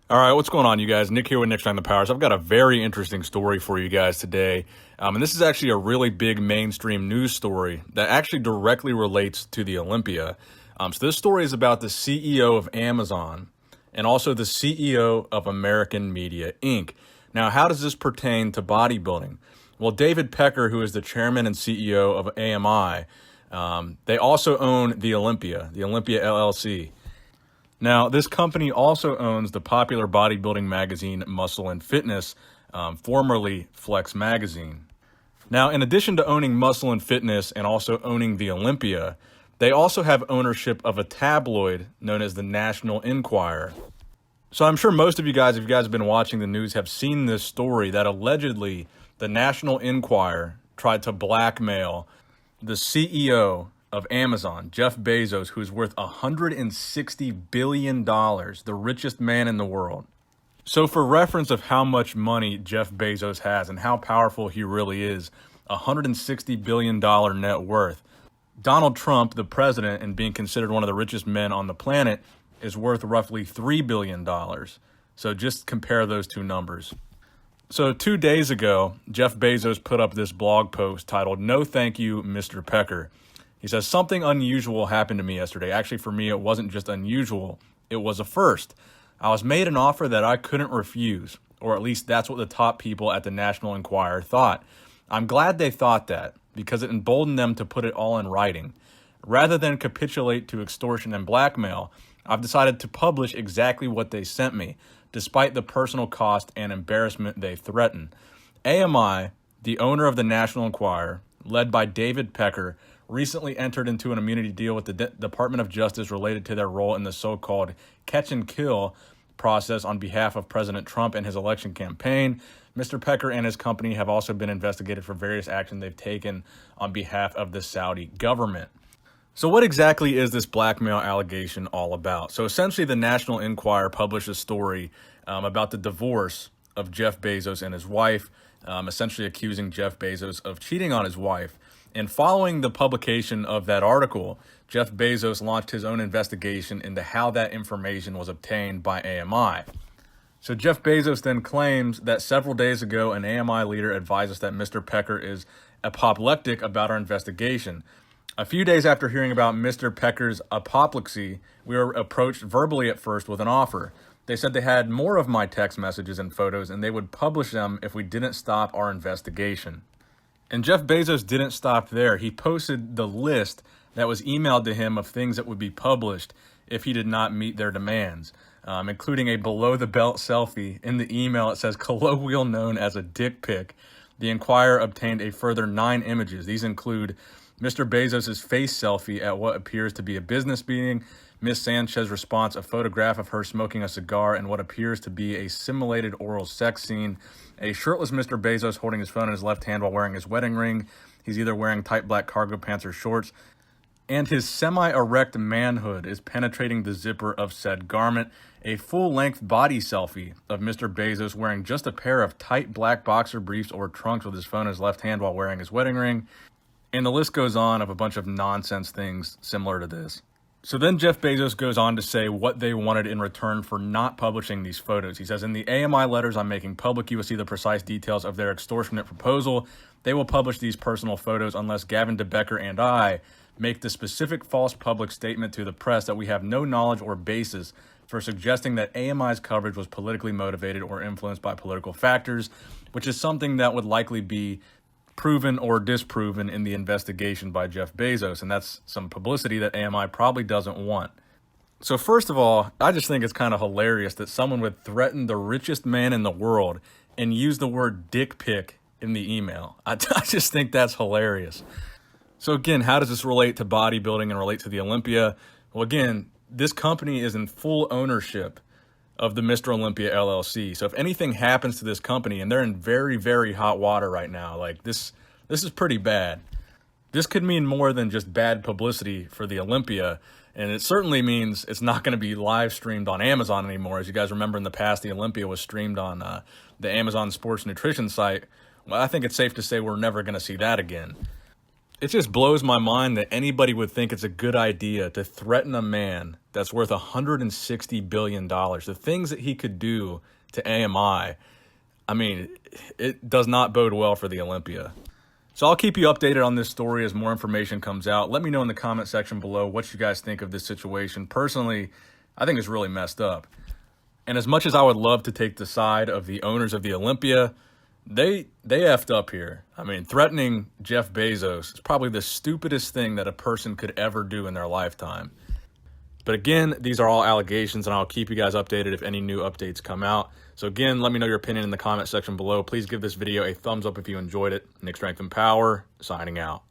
All right, what's going on, you guys? Nick here with Nick Shine the Powers. I've got a very interesting story for you guys today. And this is actually a really big mainstream news story that actually directly relates to the Olympia. So this story is about the CEO of Amazon and also the CEO of American Media, Inc. Now, how does this pertain to bodybuilding? Well, David Pecker, who is the chairman and CEO of AMI, they also own the Olympia LLC. Now, this company also owns the popular bodybuilding magazine Muscle and Fitness, formerly Flex Magazine. Now, in addition to owning Muscle and Fitness and also owning the Olympia, they also have ownership of a tabloid known as the National Enquirer. So I'm sure most of you guys, if you guys have been watching the news, have seen this story that allegedly the National Enquirer tried to blackmail the CEO of Amazon, Jeff Bezos, who's worth $160 billion, the richest man in the world. So for reference of how much money Jeff Bezos has and how powerful he really is, $160 billion net worth. Donald Trump, the president, and being considered one of the richest men on the planet, is worth roughly $3 billion. So just compare those two numbers. So 2 days ago, Jeff Bezos put up this blog post titled, "No Thank You, Mr. Pecker." He says, "Something unusual happened to me yesterday. Actually, for me, it wasn't just unusual. It was a first. I was made an offer that I couldn't refuse, or at least that's what the top people at the National Enquirer thought. I'm glad they thought that because it emboldened them to put it all in writing. Rather than capitulate to extortion and blackmail, I've decided to publish exactly what they sent me, despite the personal cost and embarrassment they threaten. AMI, the owner of the National Enquirer, led by David Pecker, recently entered into an immunity deal with the Department of Justice related to their role in the so-called catch and kill process on behalf of President Trump and his election campaign. Mr. Pecker and his company have also been investigated for various actions they've taken on behalf of the Saudi government." So what exactly is this blackmail allegation all about? So essentially the National Enquirer published a story about the divorce of Jeff Bezos and his wife, essentially accusing Jeff Bezos of cheating on his wife. And following the publication of that article, Jeff Bezos launched his own investigation into how that information was obtained by AMI. So Jeff Bezos then claims that several days ago, an AMI leader advised us that Mr. Pecker is apoplectic about our investigation. A few days after hearing about Mr. Pecker's apoplexy, we were approached verbally at first with an offer. They said they had more of my text messages and photos and they would publish them if we didn't stop our investigation. And Jeff Bezos didn't stop there. He posted the list that was emailed to him of things that would be published if he did not meet their demands, including a below-the-belt selfie. In the email, it says, colloquial known as a dick pic. The Enquirer obtained a further 9 images. These include Mr. Bezos' face selfie at what appears to be a business meeting, Ms. Sanchez's response, a photograph of her smoking a cigar, and what appears to be a simulated oral sex scene, a shirtless Mr. Bezos holding his phone in his left hand while wearing his wedding ring. He's either wearing tight black cargo pants or shorts, and his semi-erect manhood is penetrating the zipper of said garment. A full-length body selfie of Mr. Bezos wearing just a pair of tight black boxer briefs or trunks with his phone in his left hand while wearing his wedding ring. And the list goes on of a bunch of nonsense things similar to this. So then Jeff Bezos goes on to say what they wanted in return for not publishing these photos. He says, in the AMI letters I'm making public, you will see the precise details of their extortionate proposal. They will publish these personal photos unless Gavin DeBecker and I make the specific false public statement to the press that we have no knowledge or basis for suggesting that AMI's coverage was politically motivated or influenced by political factors, which is something that would likely be proven or disproven in the investigation by Jeff Bezos, and that's some publicity that AMI probably doesn't want. So first of all, I just think it's kind of hilarious that someone would threaten the richest man in the world and use the word dick pic in the email. I just think that's hilarious. So again, how does this relate to bodybuilding and relate to the Olympia? Well, again, this company is in full ownership of the Mr. Olympia LLC. So if anything happens to this company, and they're in very, very hot water right now, like this is pretty bad. This could mean more than just bad publicity for the Olympia, and it certainly means it's not going to be live streamed on Amazon anymore. As you guys remember, in the past, the Olympia was streamed on the Amazon Sports Nutrition site. Well, I think it's safe to say we're never going to see that again. It just blows my mind that anybody would think it's a good idea to threaten a man that's worth $160 billion. The things that he could do to AMI, I mean, it does not bode well for the Olympia. So I'll keep you updated on this story as more information comes out. Let me know in the comment section below what you guys think of this situation. Personally, I think it's really messed up. And as much as I would love to take the side of the owners of the Olympia, they effed up here. I mean, threatening Jeff Bezos is probably the stupidest thing that a person could ever do in their lifetime. But again, these are all allegations, and I'll keep you guys updated if any new updates come out. So again, let me know your opinion in the comment section below. Please give this video a thumbs up if you enjoyed it. Nick Strength and Power, signing out.